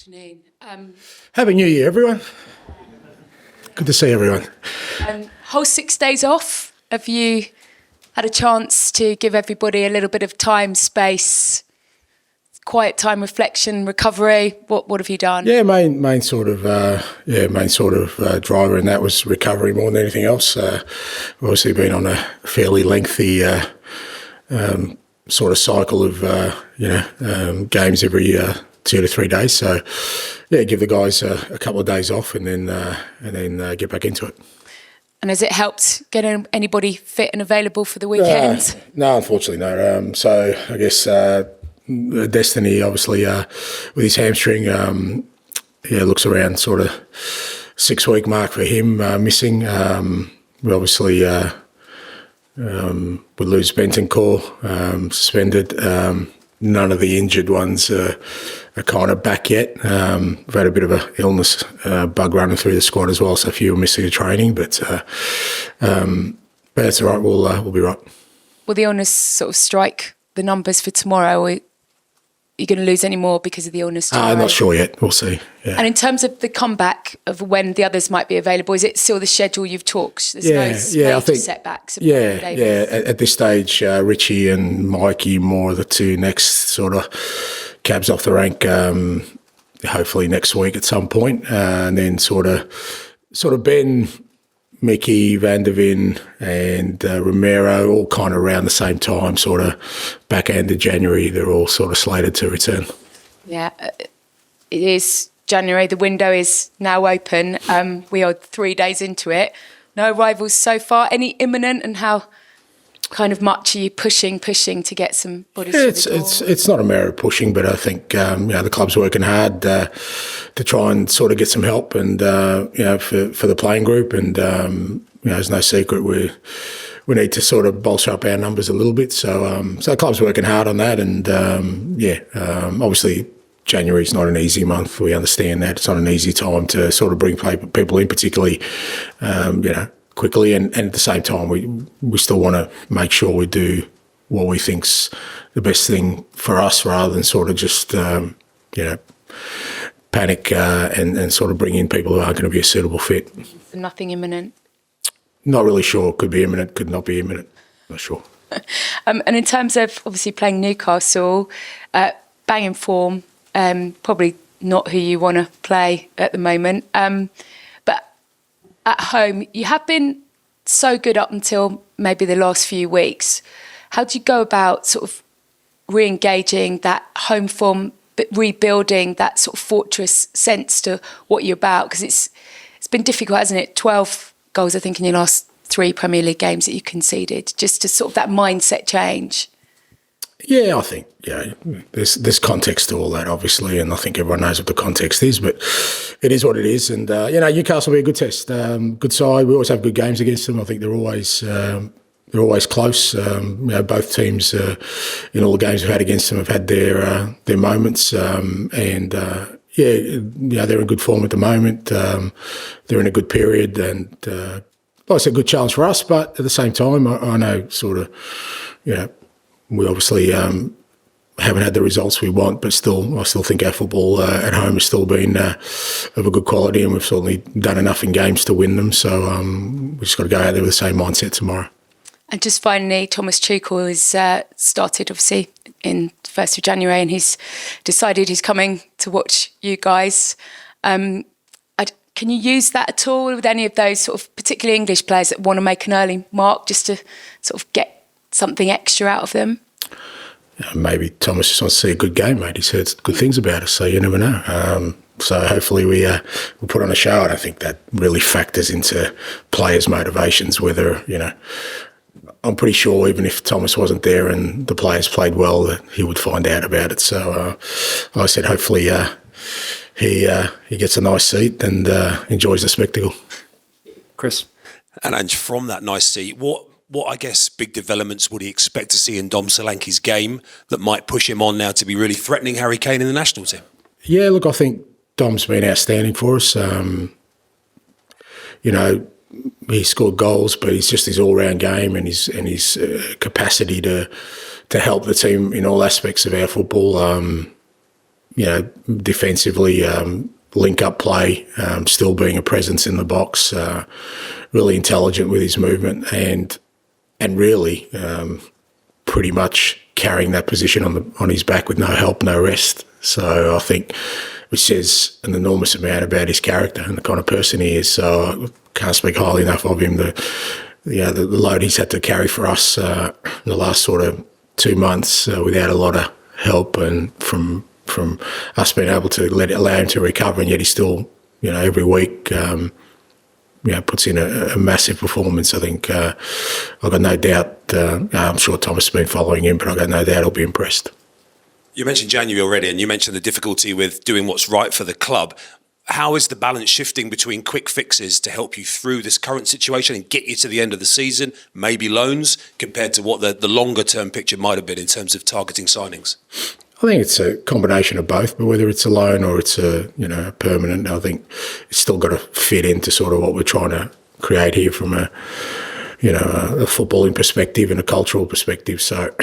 Afternoon. Happy New Year, everyone. Good to see everyone. Whole 6 days off. Have you had a chance to give everybody a little bit of time, space, quiet time, reflection, recovery? What have you done? Yeah, main sort of driver in that was recovery more than anything else. We've obviously been on a fairly lengthy sort of cycle of games every 2 to 3 days. So yeah, give the guys a couple of days off and then get back into it. And has it helped getting anybody fit and available for the weekend? No, unfortunately no. So I guess Destiny obviously with his hamstring, looks around sort of 6 week mark for him missing. We obviously would lose Bentancur, suspended. None of the injured ones are kind of back yet. We've had a bit of an illness bug running through the squad as well, so a few are missing the training, but that's all right. We'll be right. Will the illness sort of strike the numbers for tomorrow, or are you going to lose any more because of the illness tomorrow? I'm not sure yet. We'll see. Yeah. And in terms of the comeback of when the others might be available, is it still the schedule you've talked? There's no I think setbacks. At this stage, Richie and Mikey more the two next sort of cabs off the rank. Hopefully next week at some point, and then sort of Ben, Mickey, Van der Ven and Romero all kind of around the same time, sort of back end of January. They're all sort of slated to return. Yeah, it is January. The window is now open. We are 3 days into it. No arrivals so far. Any imminent, and how kind of much are you pushing to get some bodies through the door? It's not a matter of pushing, but I think the club's working hard to try and sort of get some help, and for the playing group, and there's no secret we need to sort of bolster up our numbers a little bit. So the club's working hard on that, and obviously January's not an easy month. We understand that it's not an easy time to sort of bring people in, particularly quickly, and at the same time we still want to make sure we do what we think's the best thing for us, rather than sort of just panic and sort of bring in people who aren't going to be a suitable fit. Nothing imminent? Not really sure. Could be imminent, could not be imminent. Not sure. And in terms of obviously playing Newcastle, banging form, probably not who you want to play at the moment. But at home, you have been so good up until maybe the last few weeks. How do you go about sort of re-engaging that home form, but rebuilding that sort of fortress sense to what you're about? Because it's been difficult, hasn't it? 12 goals, I think, in your last 3 Premier League games that you conceded, just to sort of that mindset change. Yeah, I think there's context to all that, obviously, and I think everyone knows what the context is, but it is what it is. And Newcastle will be a good test, good side. We always have good games against them. I think they're always close. Both teams in all the games we've had against them have had their moments, they're in good form at the moment. They're in a good period, and like I said, good challenge for us. But at the same time, I know sort of we obviously haven't had the results we want, but I still think our football at home has still been of a good quality, and we've certainly done enough in games to win them. So we just got to go out there with the same mindset tomorrow. And just finally, Thomas Tuchel has started, obviously, in the 1st of January, and he's decided he's coming to watch you guys. Can you use that at all with any of those sort of particularly English players that want to make an early mark, just to sort of get something extra out of them? Maybe Thomas just wants to see a good game, mate. He's heard good things about us, so you never know. So hopefully we'll put on a show. And I think that really factors into players' motivations, whether, I'm pretty sure even if Thomas wasn't there and the players played well, that he would find out about it. So like I said, hopefully he gets a nice seat and enjoys the spectacle. Chris? And Ange, from that nice seat, what I guess big developments would he expect to see in Dom Solanke's game that might push him on now to be really threatening Harry Kane in the national team? Yeah, look, I think Dom's been outstanding for us. He scored goals, but it's just his all-round game and his capacity to help the team in all aspects of our football. defensively, link-up play, still being a presence in the box, really intelligent with his movement, and really pretty much carrying that position on his back with no help, no rest. So I think, which says an enormous amount about his character and the kind of person he is. So I can't speak highly enough of him. The load he's had to carry for us in the last sort of 2 months without a lot of help, and from us being able to allow him to recover, and yet he's still, every week, puts in a massive performance. I think I've got no doubt. I'm sure Thomas has been following him, but I've got no doubt he'll be impressed. You mentioned January already, and you mentioned the difficulty with doing what's right for the club. How is the balance shifting between quick fixes to help you through this current situation and get you to the end of the season, maybe loans, compared to what the longer-term picture might have been in terms of targeting signings? I think it's a combination of both, but whether it's a loan or it's a permanent, I think it's still got to fit into sort of what we're trying to create here from a footballing perspective and a cultural perspective. So,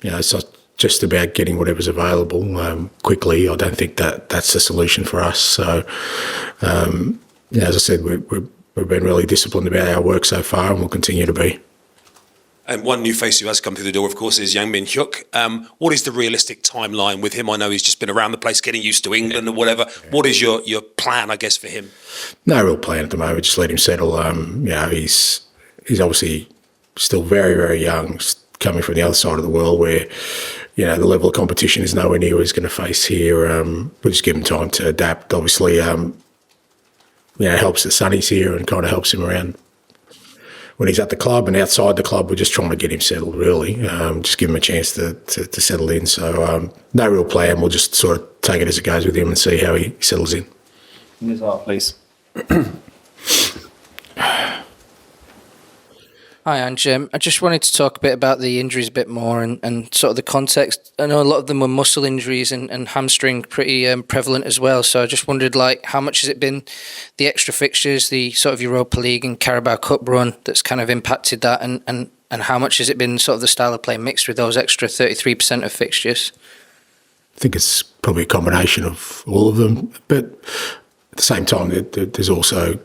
it's not just about getting whatever's available quickly. I don't think that's the solution for us. So, as I said, we've been really disciplined about our work so far, and we'll continue to be. And one new face who has come through the door, of course, is young Min Hyuk. What is the realistic timeline with him? I know he's just been around the place getting used to England or whatever. Yeah. What is your plan, I guess, for him? No real plan at the moment. Just let him settle. He's obviously still very, very young, coming from the other side of the world where, the level of competition is nowhere near what he's going to face here. We'll just give him time to adapt. Obviously, helps that Sonny's here and kind of helps him around when he's at the club, and outside the club, we're just trying to get him settled, really. Just give him a chance to settle in. So no real plan. We'll just sort of take it as it goes with him and see how he settles in. Ms. Hart, please. Hi, Ange. I just wanted to talk a bit about the injuries a bit more and sort of the context. I know a lot of them were muscle injuries and hamstring pretty prevalent as well. So I just wondered, how much has it been the extra fixtures, the sort of Europa League and Carabao Cup run that's kind of impacted that, and how much has it been sort of the style of play mixed with those extra 33% of fixtures? I think it's probably a combination of all of them, but at the same time, there's also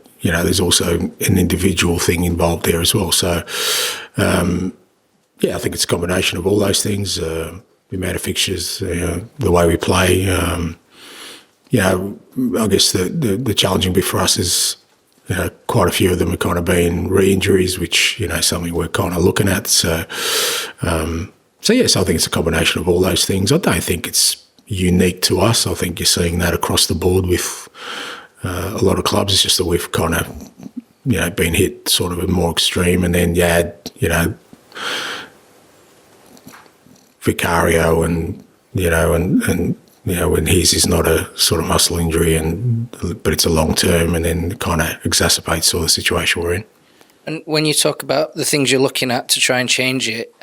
an individual thing involved there as well. So, I think it's a combination of all those things, the amount of fixtures, the way we play. I guess the challenging bit for us is, quite a few of them are kind of being re-injuries, which, something we're kind of looking at. So I think it's a combination of all those things. I don't think it's unique to us. I think you're seeing that across the board with a lot of clubs. It's just that we've kind of, been hit sort of a more extreme, and then you add, Vicario and when his is not a sort of muscle injury, but it's a long term, and then kind of exacerbates sort of the situation we're in. And when you talk about the things you're looking at to try and change it,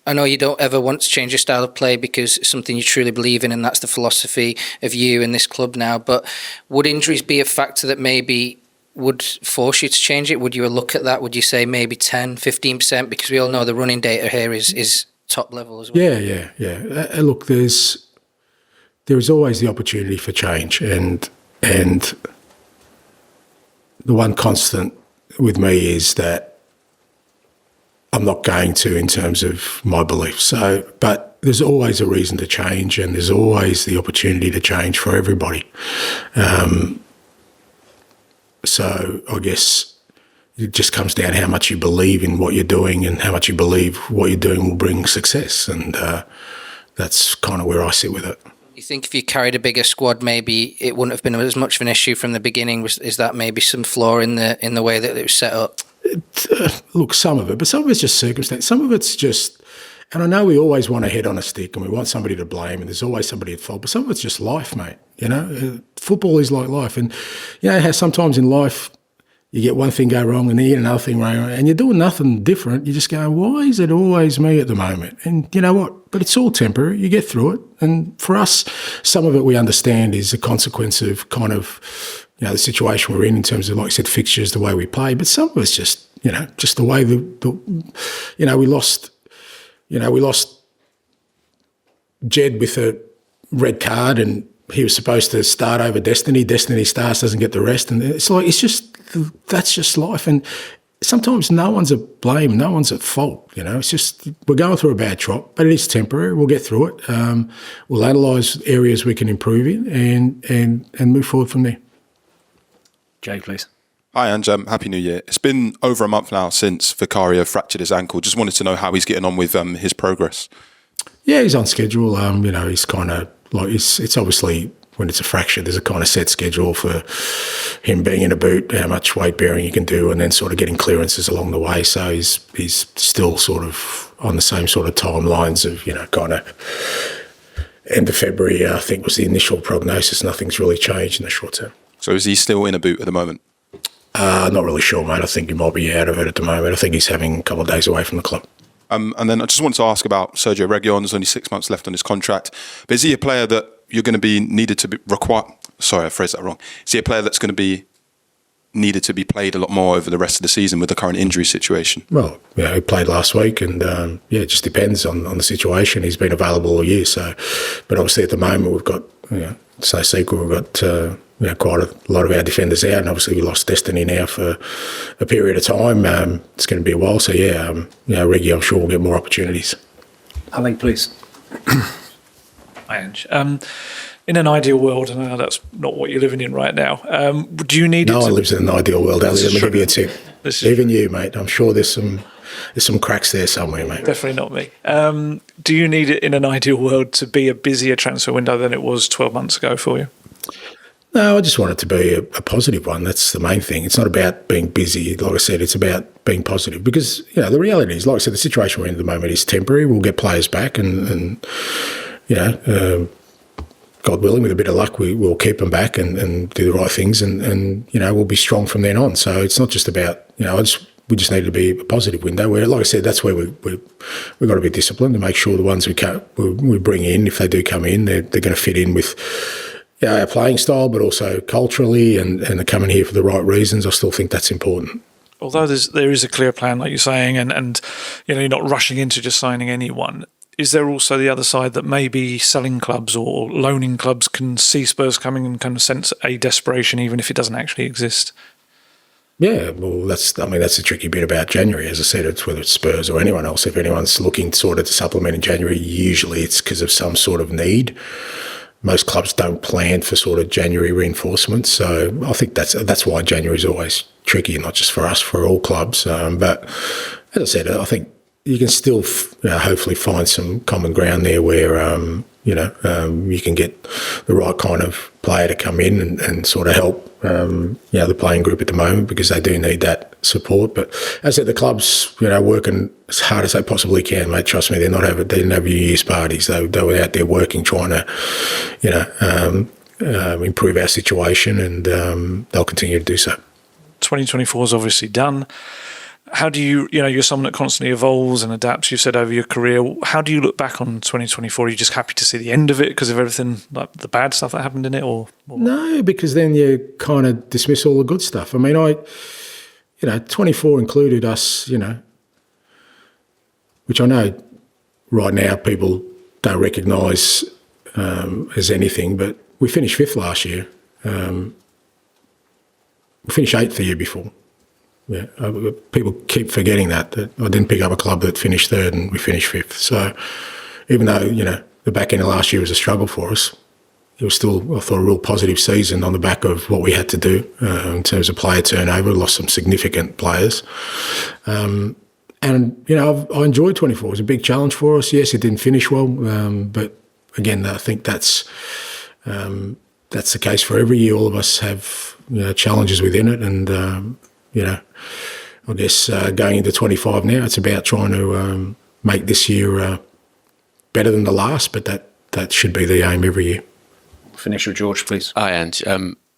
I know you don't ever want to change your style of play because it's something you truly believe in, and that's the philosophy of you and this club now. But would injuries be a factor that maybe would force you to change it? Would you look at that? Would you say maybe 10, 15%? Because we all know the running data here is top level as well. Yeah. Look, there is always the opportunity for change, and the one constant with me is that I'm not going to in terms of my beliefs. So, but there's always a reason to change, and there's always the opportunity to change for everybody. So I guess it just comes down to how much you believe in what you're doing and how much you believe what you're doing will bring success. And that's kind of where I sit with it. You think if you carried a bigger squad, maybe it wouldn't have been as much of an issue from the beginning? Is that maybe some flaw in the way that it was set up? Look, some of it, but some of it's just circumstance. Some of it's just, and I know we always want a head on a stick and we want somebody to blame, and there's always somebody at fault, but some of it's just life, mate. Football is like life. And how sometimes in life you get one thing go wrong and then you get another thing wrong, and you're doing nothing different. You just go, why is it always me at the moment? And you know what? But it's all temporary. You get through it. And for us, some of it we understand is a consequence of kind of, the situation we're in terms of, like I said, fixtures, the way we play. But some of it's just, just the way we lost Jed with a red card, and he was supposed to start over Destiny. Destiny starts, doesn't get the rest, and that's just life. And sometimes no one's at blame, no one's at fault. It's just we're going through a bad trot, but it is temporary. We'll get through it. We'll analyse areas we can improve in, and move forward from there. Jay, please. Hi, Ange. Happy New Year. It's been over a month now since Vicario fractured his ankle. Just wanted to know how he's getting on with his progress. Yeah, he's on schedule. He's kind of like it's obviously when it's a fracture, there's a kind of set schedule for him being in a boot, how much weight bearing he can do, and then sort of getting clearances along the way. So he's still sort of on the same sort of timelines of kind of end of February. I think was the initial prognosis. Nothing's really changed in the short term. So is he still in a boot at the moment? Not really sure, mate. I think he might be out of it at the moment. I think he's having a couple of days away from the club. And then I just wanted to ask about Sergio Reguilon. There's only 6 months left on his contract. But is he a player that you're going to be needed to be required? Sorry, I phrased that wrong. Is he a player that's going to be needed to be played a lot more over the rest of the season with the current injury situation? Well, he played last week, and it just depends on the situation. He's been available all year, but obviously at the moment we've got it's no secret we've got quite a lot of our defenders out, and obviously we lost Destiny now for a period of time. It's going to be a while, so Reggie, I'm sure will get more opportunities. Ali, please. Hi, Ange. In an ideal world, and I know that's not what you're living in right now, do you need... No one lives in an ideal world, Ali. Let me give you a tip. Even you, mate. I'm sure there's some cracks there somewhere, mate. Definitely not me. Do you need it in an ideal world to be a busier transfer window than it was 12 months ago for you? No, I just want it to be a positive one. That's the main thing. It's not about being busy. Like I said, it's about being positive because, the reality is, like I said, the situation we're in at the moment is temporary. We'll get players back and God willing, with a bit of luck, we'll keep them back and do the right things and we'll be strong from then on. So it's not just about, we just need to be a positive window where, like I said, that's where we've got to be disciplined to make sure the ones we bring in, if they do come in, they're going to fit in with our playing style, but also culturally, and they're coming here for the right reasons. I still think that's important. Although there is a clear plan, like you're saying, and you're not rushing into just signing anyone, is there also the other side that maybe selling clubs or loaning clubs can see Spurs coming and kind of sense a desperation, even if it doesn't actually exist? Yeah, well, that's the tricky bit about January. As I said, it's whether it's Spurs or anyone else. If anyone's looking sort of to supplement in January, usually it's because of some sort of need. Most clubs don't plan for sort of January reinforcements, so I think that's why January is always tricky, not just for us, for all clubs. But as I said, I think you can still hopefully find some common ground there where you can get the right kind of player to come in and sort of help the playing group at the moment, because they do need that support. But as I said, the club's working as hard as they possibly can, mate. Trust me, they didn't have New Year's parties. They were out there working, trying to improve our situation, and they'll continue to do so. 2024 is obviously done. How do you're someone that constantly evolves and adapts, you said, over your career. How do you look back on 2024? Are you just happy to see the end of it because of everything, like the bad stuff that happened in it? Or? No, because then you kind of dismiss all the good stuff. I mean, 24 included us, which I know right now people don't recognise as anything, but we finished 5th last year. We finished 8th the year before. Yeah, people keep forgetting that I didn't pick up a club that finished 3rd and we finished 5th. So even though, the back end of last year was a struggle for us, it was still, I thought, a real positive season on the back of what we had to do in terms of player turnover. We lost some significant players. And, I enjoyed 24. It was a big challenge for us. Yes, it didn't finish well, but again, I think that's the case for every year. All of us have challenges within it, and I guess going into 25 now, it's about trying to make this year better than the last, but that should be the aim every year. Finish with George, please. Hi, Ange.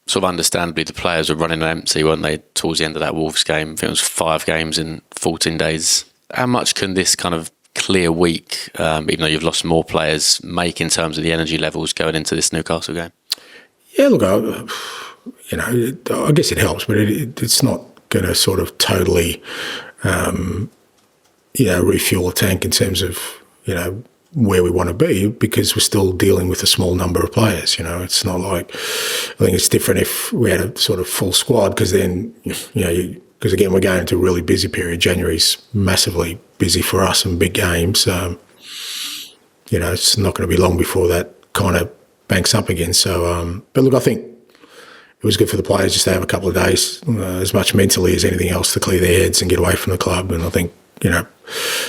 Sort of understandably, the players were running on empty, weren't they, towards the end of that Wolves game? I think it was 5 games in 14 days. How much can this kind of clear week, even though you've lost more players, make in terms of the energy levels going into this Newcastle game? Yeah, look, I guess it helps, but it's not going to sort of totally, refuel a tank in terms of, where we want to be because we're still dealing with a small number of players. It's not like, I think it's different if we had a sort of full squad because then, because again, we're going into a really busy period. January's massively busy for us and big games. It's not going to be long before that kind of banks up again. So, but look, I think it was good for the players just to have a couple of days, as much mentally as anything else, to clear their heads and get away from the club. And I think,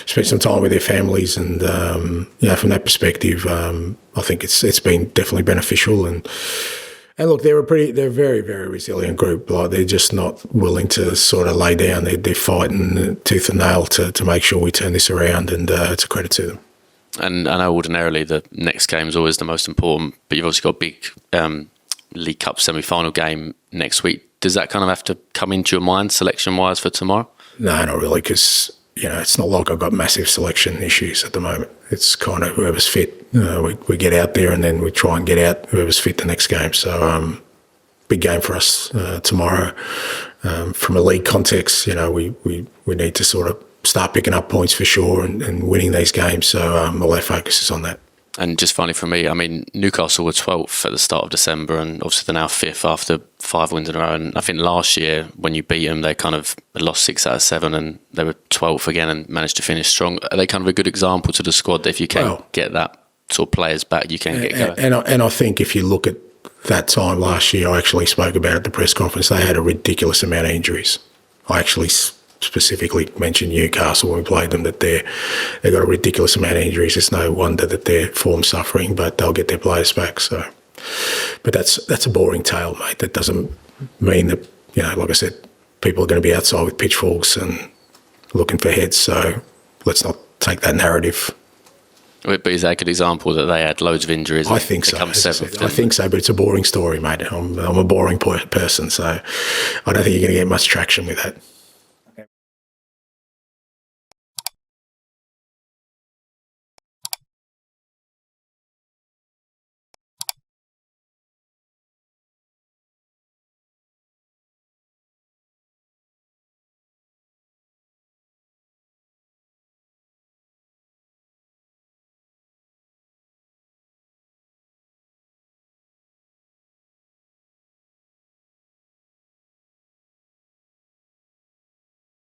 spend some time with their families. And, from that perspective, I think it's been definitely beneficial. And look, they're a very, very resilient group. Like, they're just not willing to sort of lay down. They're fighting tooth and nail to make sure we turn this around, and it's a credit to them. And I know ordinarily the next game is always the most important, but you've also got a big League Cup semi-final game next week. Does that kind of have to come into your mind selection-wise for tomorrow? No, not really, because it's not like I've got massive selection issues at the moment. It's kind of whoever's fit. We get out there and then we try and get out whoever's fit the next game. So big game for us tomorrow. From a league context, we need to sort of start picking up points for sure and winning these games. So all our focus is on that. And just finally for me, I mean, Newcastle were 12th at the start of December, and obviously they're now 5th after 5 wins in a row. And I think last year when you beat them, they kind of lost 6 out of 7 and they were 12th again and managed to finish strong. Are they kind of a good example to the squad that if you can get that sort of players back, you can get going? And I think if you look at that time last year, I actually spoke about it at the press conference, they had a ridiculous amount of injuries. I actually specifically mentioned Newcastle when we played them, that they've got a ridiculous amount of injuries. It's no wonder that their form's suffering, but they'll get their players back. So, but that's a boring tale, mate. That doesn't mean that, like I said, people are going to be outside with pitchforks and looking for heads. So let's not take that narrative. But is that a good example that they had loads of injuries? I think so. I think so, but it's a boring story, mate. I'm a boring person, so I don't think you're going to get much traction with that.